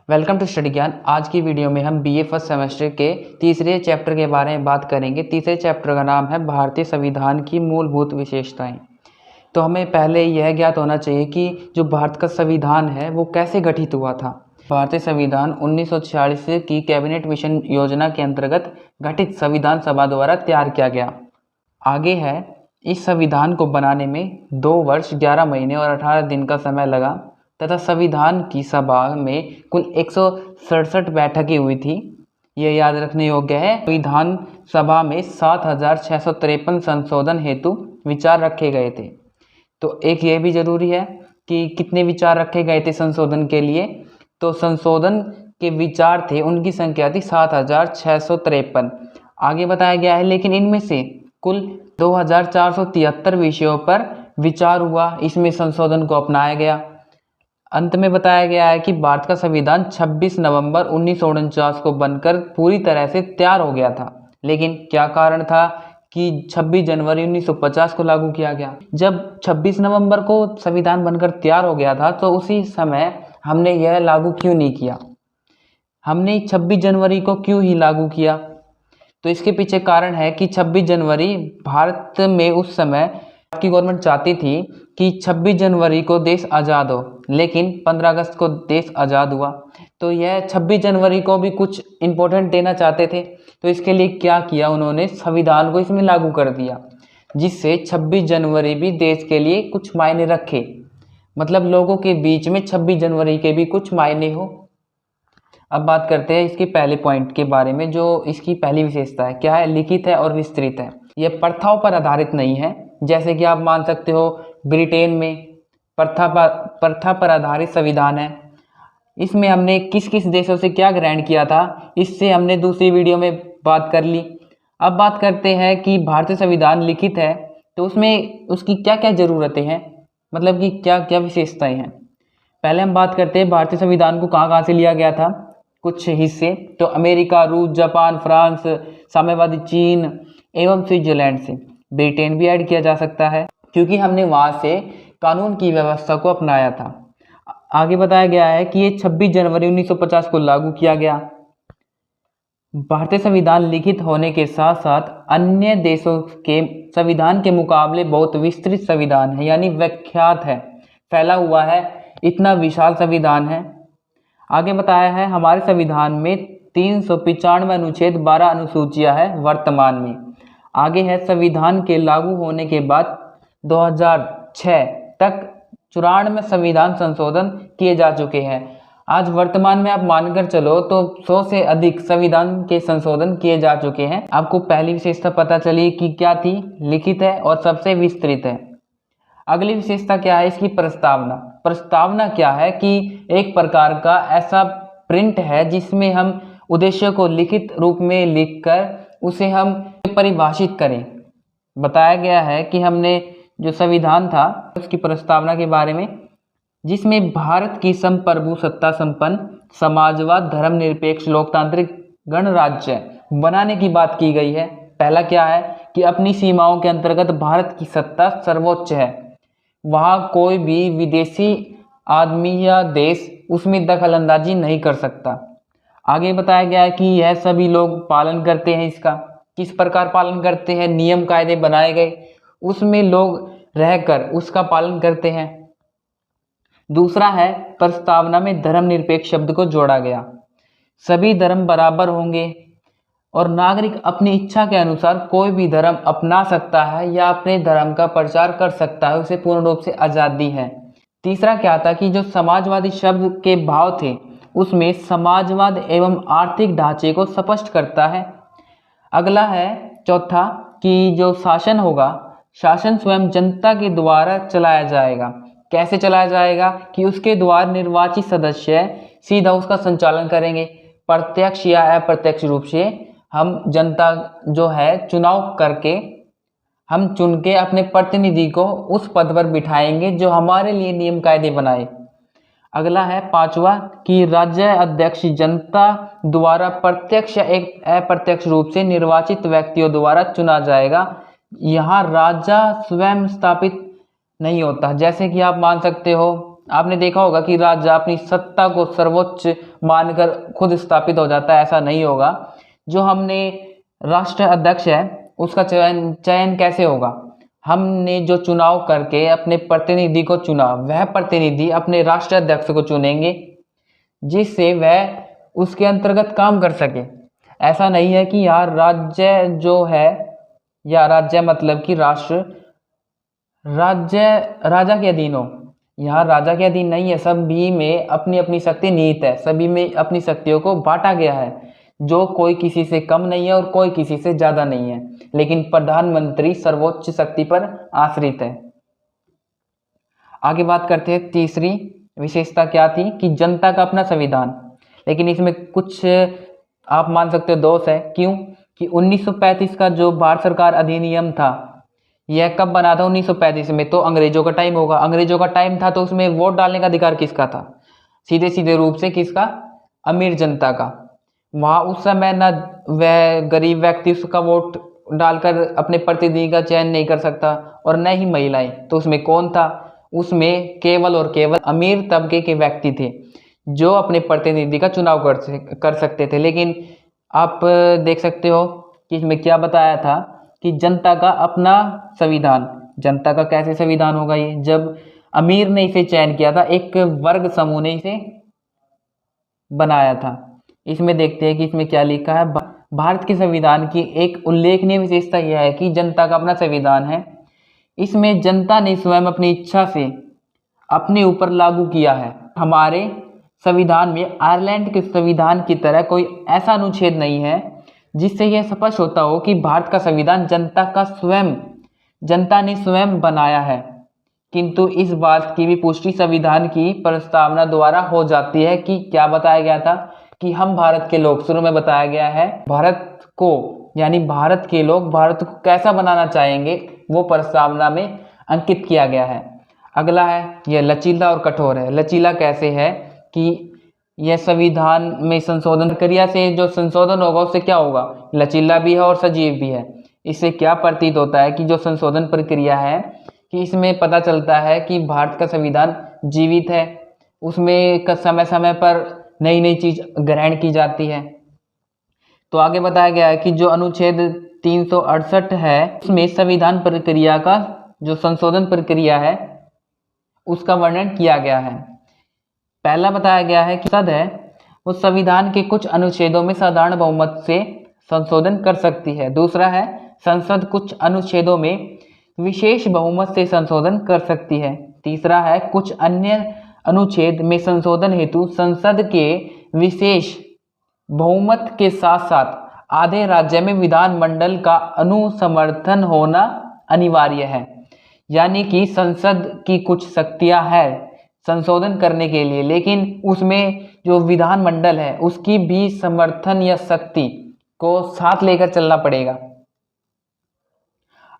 Welcome to study ज्ञान। आज की वीडियो में हम बीए फर्स्ट सेमेस्टर के तीसरे चैप्टर के बारे में बात करेंगे। तीसरे चैप्टर का नाम है भारतीय संविधान की मूलभूत विशेषताएं। तो हमें पहले यह ज्ञात होना चाहिए कि जो भारत का संविधान है वो कैसे गठित हुआ था। भारतीय संविधान 1946 की कैबिनेट मिशन योजना के अंतर्गत गठित संविधान सभा द्वारा तैयार किया गया। आगे है, इस संविधान को बनाने में 2 वर्ष 11 महीने और 18 दिन का समय लगा तथा संविधान की सभा में कुल 167 बैठकें हुई थी। ये याद रखने योग्य है। संविधान सभा में 7,653 संशोधन हेतु विचार रखे गए थे। तो एक ये भी जरूरी है कि कितने विचार रखे गए थे संशोधन के लिए। तो संशोधन के विचार थे, उनकी संख्या थी 7,653। आगे बताया गया है, लेकिन इनमें से कुल 2,473 विषयों पर विचार हुआ, इसमें संशोधन को अपनाया गया। अंत में बताया गया है कि भारत का संविधान 26 नवंबर 1949 को बनकर पूरी तरह से तैयार हो गया था। लेकिन क्या कारण था कि 26 जनवरी 1950 को लागू किया गया? जब 26 नवंबर को संविधान बनकर तैयार हो गया था तो उसी समय हमने यह लागू क्यों नहीं किया? हमने 26 जनवरी को क्यों ही लागू किया? तो इसके पीछे कारण है कि 26 जनवरी भारत में उस समय भारत की गवर्नमेंट चाहती थी कि 26 जनवरी को देश आज़ाद हो, लेकिन 15 अगस्त को देश आज़ाद हुआ। तो यह 26 जनवरी को भी कुछ इम्पोर्टेंट देना चाहते थे। तो इसके लिए क्या किया उन्होंने? संविधान को इसमें लागू कर दिया, जिससे 26 जनवरी भी देश के लिए कुछ मायने रखे। मतलब लोगों के बीच में 26 जनवरी के भी कुछ मायने हो। अब बात करते हैं इसके पहले पॉइंट के बारे में। जो इसकी पहली विशेषता है, क्या है? लिखित है और विस्तृत है। यह प्रथाओं पर आधारित नहीं है, जैसे कि आप मान सकते हो ब्रिटेन में प्रथा पर आधारित संविधान है। इसमें हमने किस किस देशों से क्या ग्रहण किया था, इससे हमने दूसरी वीडियो में बात कर ली। अब बात करते हैं कि भारतीय संविधान लिखित है तो उसमें उसकी क्या क्या ज़रूरतें हैं, मतलब कि क्या क्या विशेषताएं हैं। पहले हम बात करते हैं भारतीय संविधान को कहाँ से लिया गया था। कुछ हिस्से तो अमेरिका, रूस, जापान, फ्रांस, साम्यवादी चीन एवं स्विट्जरलैंड से। ब्रिटेन भी ऐड किया जा सकता है क्योंकि हमने वहाँ से कानून की व्यवस्था को अपनाया था। आगे बताया गया है कि ये 26 जनवरी 1950 को लागू किया गया। भारतीय संविधान लिखित होने के साथ साथ अन्य देशों के संविधान के मुकाबले बहुत विस्तृत संविधान है, यानी व्याख्यात है, फैला हुआ है, इतना विशाल संविधान है। आगे बताया है हमारे संविधान में 395 अनुच्छेद, 12 अनुसूचियां है वर्तमान में। आगे है संविधान के लागू होने के बाद 2006 तक 94 संविधान संशोधन किए जा चुके हैं। आज वर्तमान में आप मानकर चलो तो 100 से अधिक संविधान के संशोधन किए जा चुके हैं। आपको पहली विशेषता पता चली कि क्या थी? लिखित है और सबसे विस्तृत है। अगली विशेषता क्या है? इसकी प्रस्तावना। प्रस्तावना क्या है कि एक प्रकार का ऐसा प्रिंट है जिसमें हम उद्देश्य को लिखित रूप में लिखकर उसे हम परिभाषित करें। बताया गया है कि हमने जो संविधान था उसकी प्रस्तावना के बारे में, जिसमें भारत की संप्रभु सत्ता संपन्न समाजवाद धर्मनिरपेक्ष लोकतांत्रिक गणराज्य बनाने की बात की गई है। पहला क्या है कि अपनी सीमाओं के अंतर्गत भारत की सत्ता सर्वोच्च है, वहाँ कोई भी विदेशी आदमी या देश उसमें दखल अंदाजी नहीं कर सकता। आगे बताया गया है कि यह सभी लोग पालन करते हैं। इसका किस प्रकार पालन करते हैं? नियम कायदे बनाए गए, उसमें लोग रहकर उसका पालन करते हैं। दूसरा है प्रस्तावना में धर्मनिरपेक्ष शब्द को जोड़ा गया। सभी धर्म बराबर होंगे और नागरिक अपनी इच्छा के अनुसार कोई भी धर्म अपना सकता है या अपने धर्म का प्रचार कर सकता है, उसे पूर्ण रूप से आज़ादी है। तीसरा क्या था कि जो समाजवादी शब्द के भाव थे उसमें समाजवाद एवं आर्थिक ढांचे को स्पष्ट करता है। अगला है चौथा कि जो शासन होगा, शासन स्वयं जनता के द्वारा चलाया जाएगा। कैसे चलाया जाएगा? कि उसके द्वारा निर्वाचित सदस्य सीधा उसका संचालन करेंगे। प्रत्यक्ष या अप्रत्यक्ष रूप से हम जनता जो है चुनाव करके हम चुन के अपने प्रतिनिधि को उस पद पर बिठाएंगे जो हमारे लिए नियम कायदे बनाए। अगला है पांचवा कि राज्य अध्यक्ष जनता द्वारा प्रत्यक्ष या एक अप्रत्यक्ष रूप से निर्वाचित व्यक्तियों द्वारा चुना जाएगा। यहाँ राजा स्वयं स्थापित नहीं होता। जैसे कि आप मान सकते हो आपने देखा होगा कि राजा अपनी सत्ता को सर्वोच्च मानकर खुद स्थापित हो जाता है, ऐसा नहीं होगा। जो हमने राष्ट्र अध्यक्ष है उसका चयन कैसे होगा? हमने जो चुनाव करके अपने प्रतिनिधि को चुना, वह प्रतिनिधि अपने राष्ट्र अध्यक्ष को चुनेंगे जिससे वह उसके अंतर्गत काम कर सके। ऐसा नहीं है कि यार राज्य जो है, या राज्य मतलब कि राष्ट्र राज्य राजा के अधीन हो। यहाँ राजा के अधीन नहीं है, सभी में अपनी अपनी शक्ति निहित है, सभी में अपनी शक्तियों को बांटा गया है, जो कोई किसी से कम नहीं है और कोई किसी से ज्यादा नहीं है। लेकिन प्रधानमंत्री सर्वोच्च शक्ति पर आश्रित है। आगे बात करते हैं, तीसरी विशेषता क्या थी कि जनता का अपना संविधान। लेकिन इसमें कुछ आप मान सकते हो दोष है। क्यों? कि 1935 का जो भारत सरकार अधिनियम था, यह कब बना था? 1935 में। तो अंग्रेजों का टाइम होगा, अंग्रेजों का टाइम था, तो उसमें वोट डालने का अधिकार किसका था? सीधे सीधे रूप से किसका? अमीर जनता का। वहां उस समय न वह गरीब व्यक्ति उसका वोट डालकर अपने प्रतिनिधि का चयन नहीं कर सकता, और न ही महिलाएं। तो उसमें कौन था? उसमें केवल और केवल अमीर तबके के व्यक्ति थे जो अपने प्रतिनिधि का चुनाव कर सकते थे। लेकिन आप देख सकते हो कि इसमें क्या बताया था कि जनता का अपना संविधान। जनता का कैसे संविधान होगा ये? जब अमीर ने इसे चयन किया था, एक वर्ग समूह ने इसे बनाया था। इसमें देखते हैं कि इसमें क्या लिखा है। भारत के संविधान की एक उल्लेखनीय विशेषता यह है कि जनता का अपना संविधान है। इसमें जनता ने स्वयं अपनी इच्छा से अपने ऊपर लागू किया है। हमारे संविधान में आयरलैंड के संविधान की तरह कोई ऐसा अनुच्छेद नहीं है जिससे यह स्पष्ट होता हो कि भारत का संविधान जनता ने स्वयं बनाया है। किंतु इस बात की भी पुष्टि संविधान की प्रस्तावना द्वारा हो जाती है कि क्या बताया गया था कि हम भारत के लोग, शुरू में बताया गया है, भारत को यानी भारत के लोग भारत को कैसा बनाना चाहेंगे वो प्रस्तावना में अंकित किया गया है। अगला है यह लचीला और कठोर है। लचीला कैसे है कि यह संविधान में संशोधन प्रक्रिया से जो संशोधन होगा उससे क्या होगा? लचीला भी है और सजीव भी है। इससे क्या प्रतीत होता है कि जो संशोधन प्रक्रिया है कि इसमें पता चलता है कि भारत का संविधान जीवित है, उसमें समय समय पर नई नई चीज ग्रहण की जाती है। तो आगे बताया गया है कि जो अनुच्छेद 368 है उसमें संविधान प्रक्रिया का जो संशोधन प्रक्रिया है उसका वर्णन किया गया है। पहला बताया गया है कि संसद है वो संविधान के कुछ अनुच्छेदों में साधारण बहुमत से संशोधन कर सकती है। दूसरा है संसद कुछ अनुच्छेदों में विशेष बहुमत से संशोधन कर सकती है। तीसरा है कुछ अन्य अनुच्छेद में संशोधन हेतु संसद के विशेष बहुमत के साथ साथ आधे राज्य में विधानमंडल का अनुसमर्थन होना अनिवार्य है। यानी कि संसद की कुछ शक्तियां है संशोधन करने के लिए, लेकिन उसमें जो विधानमंडल है उसकी भी समर्थन या शक्ति को साथ लेकर चलना पड़ेगा।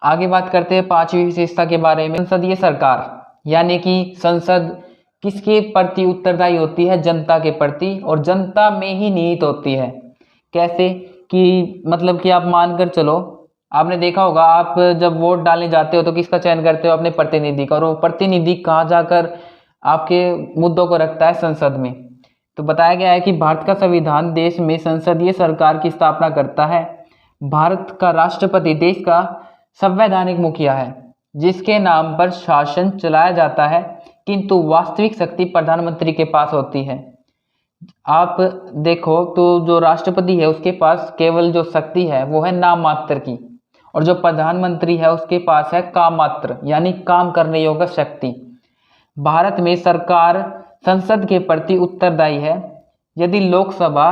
आगे बात करते हैं पांचवी विशेषता के बारे में, संसदीय सरकार। यानी कि संसद किसके प्रति उत्तरदायी होती है? जनता के प्रति, और जनता में ही निहित होती है। कैसे कि मतलब कि आप मानकर चलो, आपने देखा होगा आप जब वोट डालने जाते हो तो किसका चयन करते हो? अपने प्रतिनिधि का। और वो प्रतिनिधि कहाँ जाकर आपके मुद्दों को रखता है? संसद में। तो बताया गया है कि भारत का संविधान देश में संसदीय सरकार की स्थापना करता है। भारत का राष्ट्रपति देश का संवैधानिक मुखिया है जिसके नाम पर शासन चलाया जाता है, किंतु वास्तविक शक्ति प्रधानमंत्री के पास होती है। आप देखो तो जो राष्ट्रपति है उसके पास केवल जो शक्ति है वो है नाम मात्र की, और जो प्रधानमंत्री है उसके पास है काम मात्र यानी काम करने योग्य शक्ति। भारत में सरकार संसद के प्रति उत्तरदायी है। यदि लोकसभा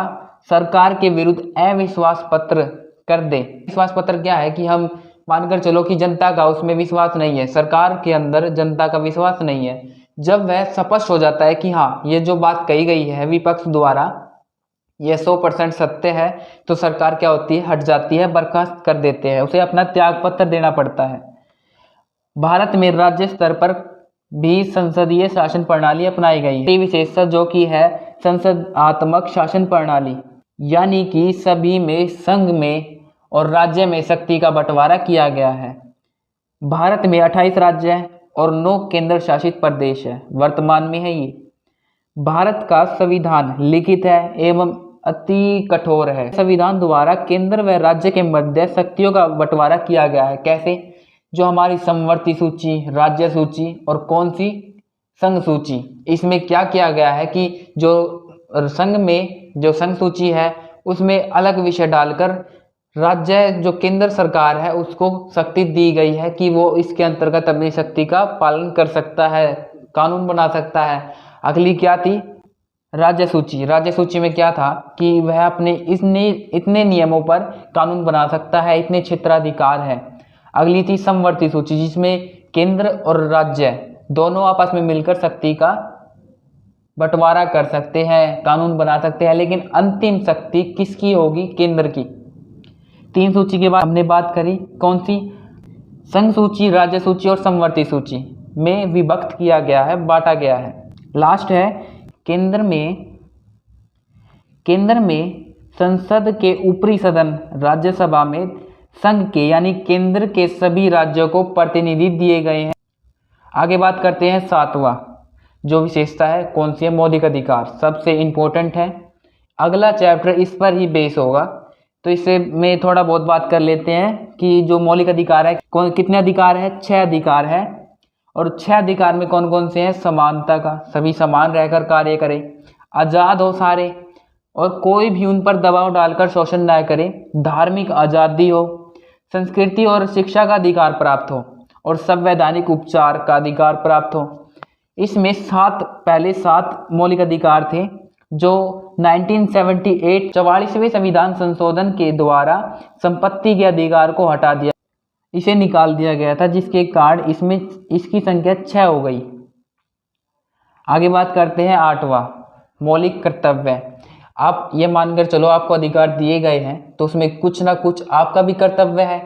सरकार के विरुद्ध अविश्वास पत्र कर दे, विश्वास पत्र क्या है कि हम मानकर चलो कि जनता का उसमें विश्वास नहीं है, सरकार के अंदर जनता का विश्वास नहीं है, जब वह स्पष्ट हो जाता है कि हाँ ये जो बात कही गई है विपक्ष द्वारा ये 100% सत्य है, तो सरकार क्या होती है? हट जाती है, बर्खास्त कर देते हैं, उसे अपना त्याग पत्र देना पड़ता है। भारत में राज्य स्तर पर भी संसदीय शासन प्रणाली अपनाई गई है। विशेषता जो कि है संसदात्मक शासन प्रणाली, यानी कि सभी में, संघ में और राज्य में शक्ति का बंटवारा किया गया है। भारत में 28 राज्य हैं और 9 केंद्र शासित प्रदेश है, वर्तमान में है ये। भारत का संविधान लिखित है एवं अति कठोर है। संविधान द्वारा केंद्र व राज्य के मध्य शक्तियों का बंटवारा किया गया है। कैसे? जो हमारी समवर्ती सूची, राज्य सूची और कौन सी, संघ सूची। इसमें क्या किया गया है कि जो संघ में जो संघ सूची है उसमें अलग विषय डालकर राज्य जो केंद्र सरकार है उसको शक्ति दी गई है कि वो इसके अंतर्गत अपनी शक्ति का पालन कर सकता है, कानून बना सकता है। अगली क्या थी? राज्य सूची। राज्य सूची में क्या था कि वह अपने इतने नियमों पर कानून बना सकता है, इतने क्षेत्राधिकार है। अगली थी समवर्ती सूची, जिसमें केंद्र और राज्य दोनों आपस में मिलकर शक्ति का बंटवारा कर सकते हैं, कानून बना सकते हैं, लेकिन अंतिम शक्ति किसकी होगी? केंद्र की। 3 सूची के बाद हमने बात करी कौन सी? संघ सूची, राज्य सूची और समवर्ती सूची में विभक्त किया गया है, बांटा गया है। लास्ट है केंद्र में संसद के ऊपरी सदन राज्यसभा में संघ के यानी केंद्र के सभी राज्यों को प्रतिनिधि दिए गए हैं। आगे बात करते हैं 7वां जो विशेषता है, कौन सी है? मौलिक अधिकार। सबसे इम्पोर्टेंट है, अगला चैप्टर इस पर ही बेस होगा, तो इससे में थोड़ा बहुत बात कर लेते हैं कि जो मौलिक अधिकार है कितने अधिकार है? 6 अधिकार है। और 6 अधिकार में कौन कौन से हैं? समानता का, सभी समान रहकर कार्य करें, आज़ाद हो सारे और कोई भी उन पर दबाव डालकर शोषण न करे, धार्मिक आज़ादी हो, संस्कृति और शिक्षा का अधिकार प्राप्त हो और संवैधानिक उपचार का अधिकार प्राप्त हो। इसमें पहले 7 मौलिक अधिकार थे जो 1978 44वें संविधान संशोधन के द्वारा संपत्ति के अधिकार को हटा दिया, इसे निकाल दिया गया था, जिसके कारण इसमें इसकी संख्या 6 हो गई। आगे बात करते हैं 8वां मौलिक कर्तव्य। आप ये मानकर चलो आपको अधिकार दिए गए हैं तो उसमें कुछ ना कुछ आपका भी कर्तव्य है,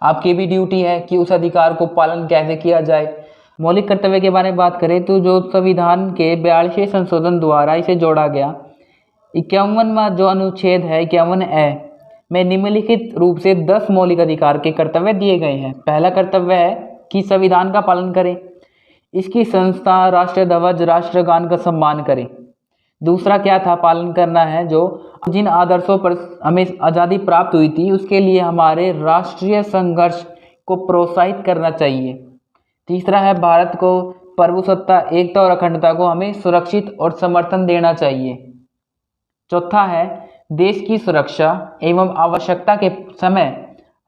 आपकी भी ड्यूटी है कि उस अधिकार को पालन कैसे किया जाए। मौलिक कर्तव्य के बारे में बात करें तो जो संविधान के 42वें संशोधन द्वारा इसे जोड़ा गया, 51वां जो अनुच्छेद है 51A में निम्नलिखित रूप से 10 मौलिक अधिकार के कर्तव्य दिए गए हैं। पहला कर्तव्य है कि संविधान का पालन करें, इसकी संस्था, राष्ट्रीय ध्वज, राष्ट्रगान का सम्मान करें। दूसरा क्या था? पालन करना है जो जिन आदर्शों पर हमें आज़ादी प्राप्त हुई थी उसके लिए हमारे राष्ट्रीय संघर्ष को प्रोत्साहित करना चाहिए। तीसरा है भारत को प्रभुसत्ता, एकता और अखंडता को हमें सुरक्षित और समर्थन देना चाहिए। चौथा है देश की सुरक्षा एवं आवश्यकता के समय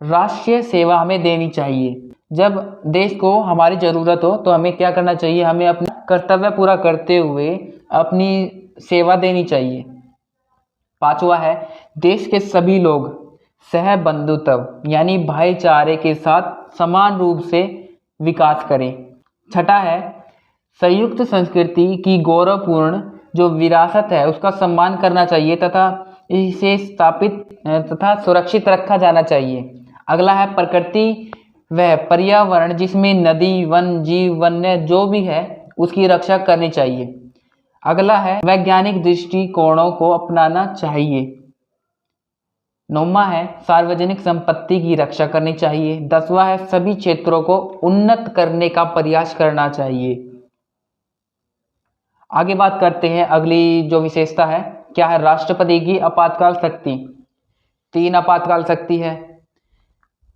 राष्ट्रीय सेवा हमें देनी चाहिए। जब देश को हमारी ज़रूरत हो तो हमें क्या करना चाहिए? हमें अपना कर्तव्य पूरा करते हुए अपनी सेवा देनी चाहिए। 5वां है देश के सभी लोग सहबंधुत्व यानी भाईचारे के साथ समान रूप से विकास करें। 6ठा है संयुक्त संस्कृति की गौरवपूर्ण जो विरासत है उसका सम्मान करना चाहिए तथा इसे स्थापित तथा सुरक्षित रखा जाना चाहिए। अगला है प्रकृति व पर्यावरण, जिसमें नदी, वन, जीव, वन्य जो भी है उसकी रक्षा करनी चाहिए। अगला है वैज्ञानिक दृष्टिकोणों को अपनाना चाहिए। 9वां है सार्वजनिक संपत्ति की रक्षा करनी चाहिए। 10वां है सभी क्षेत्रों को उन्नत करने का प्रयास करना चाहिए। आगे बात करते हैं अगली जो विशेषता है, क्या है? राष्ट्रपति की आपातकाल शक्ति। 3 आपातकाल शक्ति है,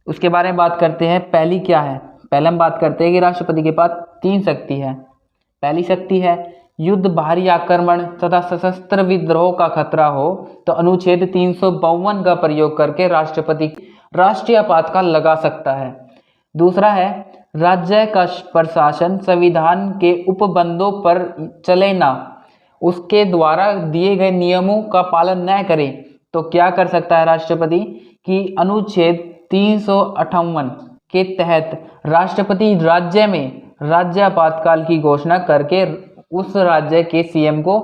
उसके बारे में बात करते हैं। पहली क्या है? पहले हम बात करते हैं कि राष्ट्रपति के पास 3 शक्ति है। पहली शक्ति है युद्ध, बाहरी आक्रमण तथा सशस्त्र विद्रोह का खतरा हो तो अनुच्छेद 352 का प्रयोग करके राष्ट्रपति राष्ट्रीय आपातकाल लगा सकता है। दूसरा है राज्य का प्रशासन संविधान के उपबंधों पर चले ना, उसके द्वारा दिए गए नियमों का पालन न करे तो क्या कर सकता है राष्ट्रपति कि अनुच्छेद 358 के तहत राष्ट्रपति राज्य में राज्य आपातकाल की घोषणा करके उस राज्य के सीएम को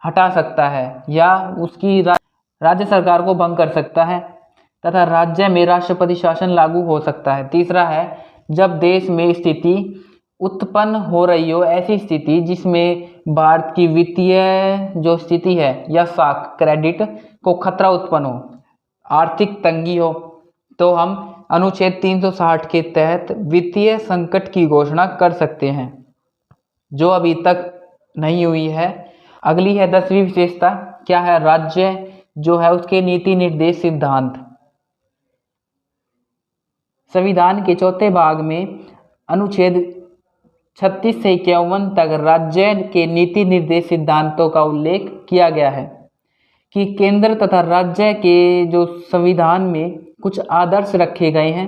हटा सकता है या उसकी राज्य सरकार को भंग कर सकता है तथा राज्य में राष्ट्रपति शासन लागू हो सकता है। तीसरा है जब देश में स्थिति उत्पन्न हो रही हो, ऐसी स्थिति जिसमें भारत की वित्तीय जो स्थिति है या साख क्रेडिट को खतरा उत्पन्न हो, आर्थिक तंगी हो, तो हम अनुच्छेद 360 के तहत वित्तीय संकट की घोषणा कर सकते हैं, जो अभी तक नहीं हुई है। अगली है 10वीं विशेषता, क्या है? राज्य जो है उसके नीति निर्देश सिद्धांत। संविधान के चौथे भाग में अनुच्छेद 36 से 51 तक राज्य के नीति निर्देश सिद्धांतों का उल्लेख किया गया है कि केंद्र तथा राज्य के जो संविधान में कुछ आदर्श रखे गए हैं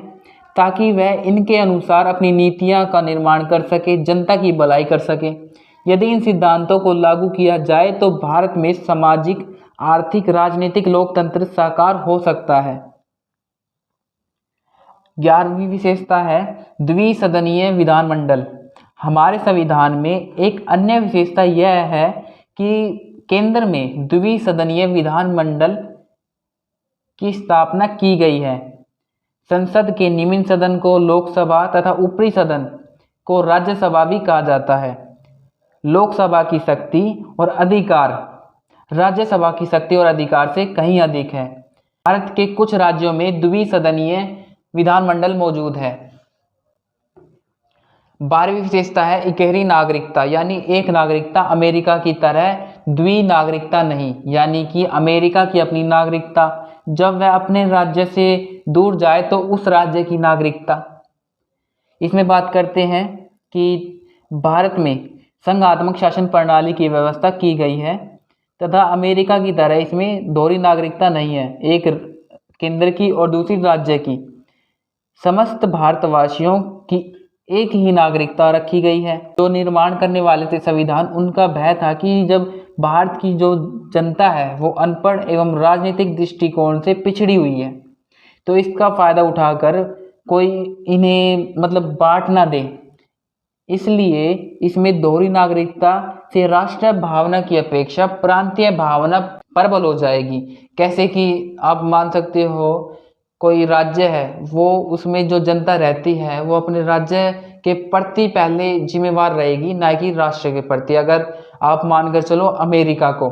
ताकि वह इनके अनुसार अपनी नीतियां का निर्माण कर सके, जनता की भलाई कर सके। यदि इन सिद्धांतों को लागू किया जाए तो भारत में सामाजिक, आर्थिक, राजनीतिक लोकतंत्र साकार हो सकता है। 11वीं विशेषता है द्विसदनीय विधानमंडल। हमारे संविधान में एक अन्य विशेषता यह है कि केंद्र में द्विसदनीय विधानमंडल की स्थापना की गई है। संसद के निम्न सदन को लोकसभा तथा ऊपरी सदन को राज्यसभा भी कहा जाता है। लोकसभा की शक्ति और अधिकार राज्यसभा की शक्ति और अधिकार से कहीं अधिक है। भारत के कुछ राज्यों में द्विसदनीय विधानमंडल मौजूद है। 12वीं विशेषता है इकहरी नागरिकता, यानी एक नागरिकता। अमेरिका की तरह द्वि नागरिकता नहीं, यानी कि अमेरिका की अपनी नागरिकता, जब वह अपने राज्य से दूर जाए तो उस राज्य की नागरिकता। इसमें बात करते हैं कि भारत में संघात्मक शासन प्रणाली की व्यवस्था की गई है तथा अमेरिका की तरह इसमें दोहरी नागरिकता नहीं है, एक केंद्र की और दूसरी राज्य की। समस्त भारतवासियों की एक ही नागरिकता रखी गई है। जो निर्माण करने वाले थे संविधान, उनका भय था कि जब भारत की जो जनता है वो अनपढ़ एवं राजनीतिक दृष्टिकोण से पिछड़ी हुई है, तो इसका फायदा उठाकर कोई इन्हें बांट ना दे, इसलिए इसमें दोहरी नागरिकता से राष्ट्रीय भावना की अपेक्षा प्रांतीय भावना प्रबल हो जाएगी। कैसे कि आप मान सकते हो कोई राज्य है, वो उसमें जो जनता रहती है वो अपने राज्य के प्रति पहले जिम्मेवार रहेगी, ना कि राष्ट्र के प्रति। अगर आप मानकर चलो अमेरिका को,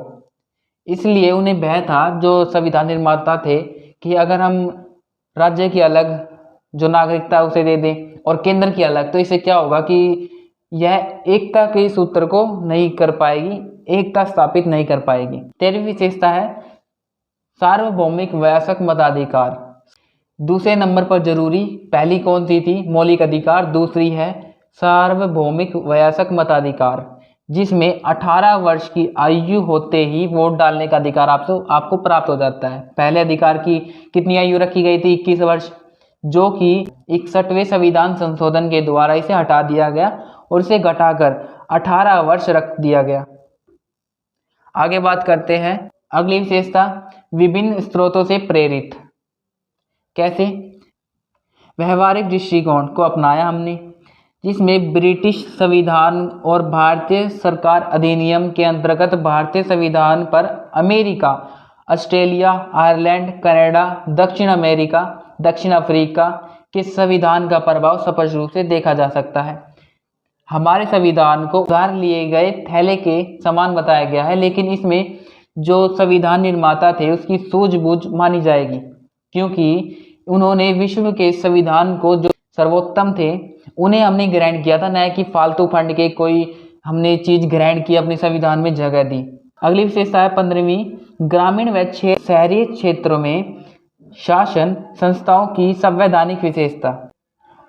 इसलिए उन्हें भय था जो संविधान निर्माता थे कि अगर हम राज्य की अलग जो नागरिकता उसे दे दें और केंद्र की अलग, तो इससे क्या होगा कि यह एकता के सूत्र को नहीं कर पाएगी, एकता स्थापित नहीं कर पाएगी। 13वीं विशेषता है सार्वभौमिक वयस्क मताधिकार। दूसरे नंबर पर जरूरी, पहली कौन सी थी? मौलिक अधिकार। दूसरी है सार्वभौमिक वयस्क मताधिकार, जिसमें 18 वर्ष की आयु होते ही वोट डालने का अधिकार आपको प्राप्त हो जाता है। पहले अधिकार की कितनी आयु रखी गई थी? 21 वर्ष, जो कि 61वें संविधान संशोधन के द्वारा इसे हटा दिया गया और इसे घटाकर 18 वर्ष रख दिया गया। आगे बात करते हैं अगली विशेषता, विभिन्न स्रोतों से प्रेरित। कैसे? व्यवहारिक दृष्टिकोण को अपनाया हमने, जिसमें ब्रिटिश संविधान और भारतीय सरकार अधिनियम के अंतर्गत भारतीय संविधान पर अमेरिका, ऑस्ट्रेलिया, आयरलैंड, कनाडा, दक्षिण अमेरिका, दक्षिण अफ्रीका के संविधान का प्रभाव स्पष्ट रूप से देखा जा सकता है। हमारे संविधान को उधार लिए गए थैले के समान बताया गया है, लेकिन इसमें जो संविधान निर्माता थे उसकी सूझबूझ मानी जाएगी, क्योंकि उन्होंने विश्व के संविधान को जो सर्वोत्तम थे उन्हें हमने ग्रहण किया था, न कि फालतू फंड के कोई हमने चीज ग्रहण की अपने संविधान में जगह दी। अगली विशेषता है 15वीं, ग्रामीण व शहरी क्षेत्रों में शासन संस्थाओं की संवैधानिक विशेषता।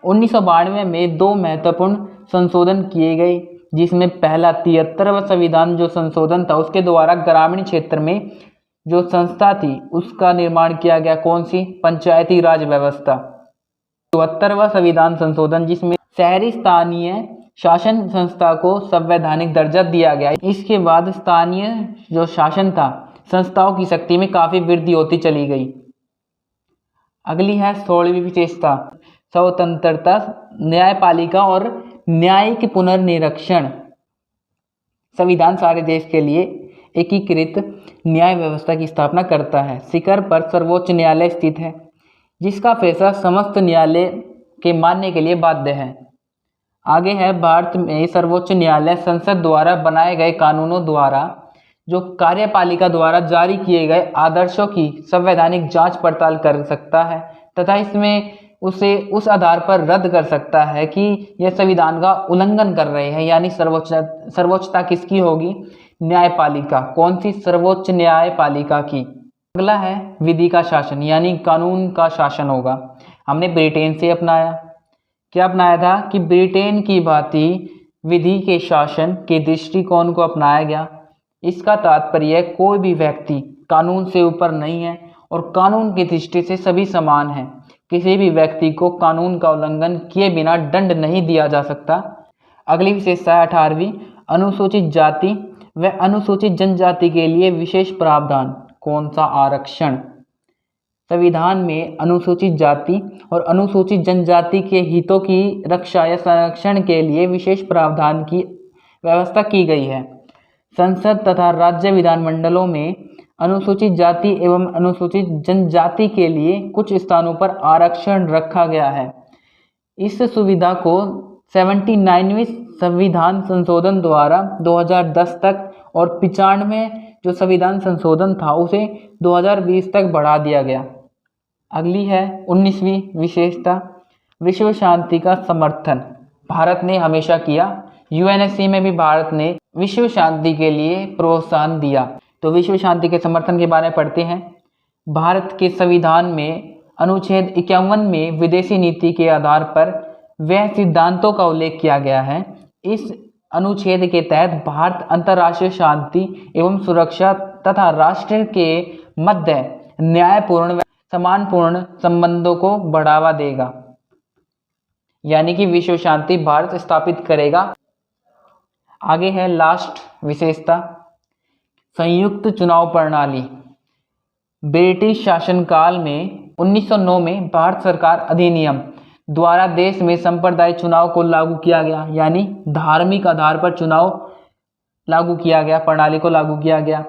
1992 में 2 महत्वपूर्ण संशोधन किए गए, जिसमें पहला 73वां संविधान जो संशोधन था उसके द्वारा ग्रामीण क्षेत्र में जो संस्था थी उसका निर्माण किया गया। कौन सी? पंचायती राज व्यवस्था। 74वां संविधान संशोधन, जिसमें शहरी स्थानीय शासन संस्था को संवैधानिक दर्जा दिया गया। इसके बाद स्थानीय जो शासन था संस्थाओं की शक्ति में काफी वृद्धि होती चली गई। अगली है 16वीं विशेषता, स्वतंत्रता, न्यायपालिका और न्यायिक पुनर्निरीक्षण। संविधान सारे देश के लिए एकीकृत न्याय व्यवस्था की स्थापना करता है। शिखर पर सर्वोच्च न्यायालय स्थित है, जिसका फैसला समस्त न्यायालय के मानने के लिए बाध्य है। आगे है भारत में सर्वोच्च न्यायालय संसद द्वारा बनाए गए कानूनों द्वारा जो कार्यपालिका द्वारा जारी किए गए आदर्शों की संवैधानिक जांच पड़ताल कर सकता है तथा इसमें उसे उस आधार पर रद्द कर सकता है कि यह संविधान का उल्लंघन कर रहे हैं। यानी सर्वोच्चता किसकी होगी? न्यायपालिका। कौन सी? सर्वोच्च न्यायपालिका की। अगला है विधि का शासन, यानी कानून का शासन होगा। हमने ब्रिटेन से अपनाया। क्या अपनाया था? कि ब्रिटेन की भांति विधि के शासन के दृष्टिकोण को अपनाया गया। इसका तात्पर्य कोई भी व्यक्ति कानून से ऊपर नहीं है और कानून की दृष्टि से सभी समान हैं। किसी भी व्यक्ति को कानून का उल्लंघन किए बिना दंड नहीं दिया जा सकता। अगली विशेषता है 18वीं, अनुसूचित जाति व अनुसूचित जनजाति के लिए विशेष प्रावधान। कौन सा? आरक्षण। संविधान में अनुसूचित जाति और अनुसूचित जनजाति के हितों की रक्षा या संरक्षण के लिए विशेष प्रावधान की व्यवस्था की गई है। संसद तथा राज्य विधानमंडलों में अनुसूचित जाति एवं अनुसूचित जनजाति के लिए कुछ स्थानों पर आरक्षण रखा गया है। इस सुविधा को 79वें संविधान संशोधन द्वारा 2010 तक और 95 जो संविधान संशोधन था उसे 2020 तक बढ़ा दिया गया। अगली है 19वीं विशेषता, विश्व शांति का समर्थन भारत ने हमेशा किया। यूएनएससी में भी भारत ने विश्व शांति के लिए प्रोत्साहन दिया। तो विश्व शांति के समर्थन के बारे में पढ़ते हैं। भारत के संविधान में अनुच्छेद 51 में विदेशी नीति के आधार पर वह सिद्धांतों का उल्लेख किया गया है। इस अनुच्छेद के तहत भारत अंतर्राष्ट्रीय शांति एवं सुरक्षा तथा राष्ट्र के मध्य न्यायपूर्ण व सम्मानपूर्ण संबंधों को बढ़ावा देगा। यानी कि विश्व शांति भारत स्थापित करेगा। आगे है लास्ट विशेषता, संयुक्त चुनाव प्रणाली। ब्रिटिश शासनकाल में 1909 में भारत सरकार अधिनियम द्वारा देश में संप्रदाय चुनाव को लागू किया गया। यानी धार्मिक आधार पर चुनाव लागू किया गया, प्रणाली को लागू किया गया।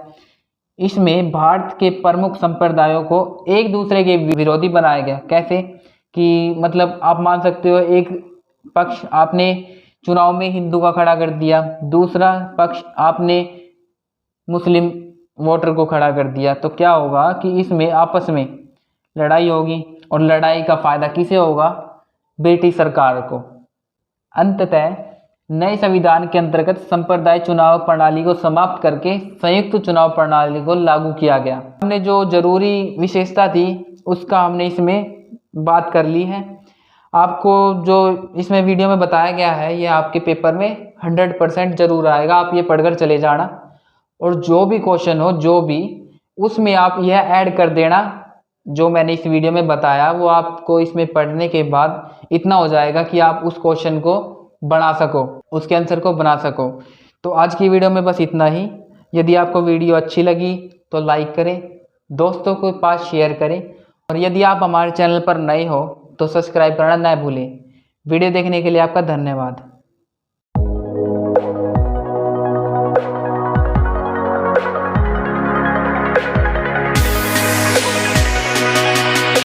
इसमें भारत के प्रमुख संप्रदायों को एक दूसरे के विरोधी बनाया गया। कैसे? कि मतलब आप मान सकते हो, एक पक्ष आपने चुनाव में हिंदू का खड़ा कर दिया, दूसरा पक्ष आपने मुस्लिम वोटर को खड़ा कर दिया, तो क्या होगा कि इसमें आपस में लड़ाई होगी और लड़ाई का फायदा किसे होगा? ब्रिटिश सरकार को। अंततः नए संविधान के अंतर्गत संप्रदाय चुनाव प्रणाली को समाप्त करके संयुक्त चुनाव प्रणाली को लागू किया गया। हमने जो जरूरी विशेषता थी उसका हमने इसमें बात कर ली है। आपको जो इसमें वीडियो में बताया गया है ये आपके पेपर में 100% जरूर आएगा। आप ये पढ़कर चले जाना और जो भी क्वेश्चन हो जो भी उसमें आप यह ऐड कर देना जो मैंने इस वीडियो में बताया, वो आपको इसमें पढ़ने के बाद इतना हो जाएगा कि आप उस क्वेश्चन को बना सको, उसके आंसर को बना सको। तो आज की वीडियो में बस इतना ही। यदि आपको वीडियो अच्छी लगी तो लाइक करें, दोस्तों के पास शेयर करें और यदि आप हमारे चैनल पर नए हो तो सब्सक्राइब करना ना भूलें। वीडियो देखने के लिए आपका धन्यवाद।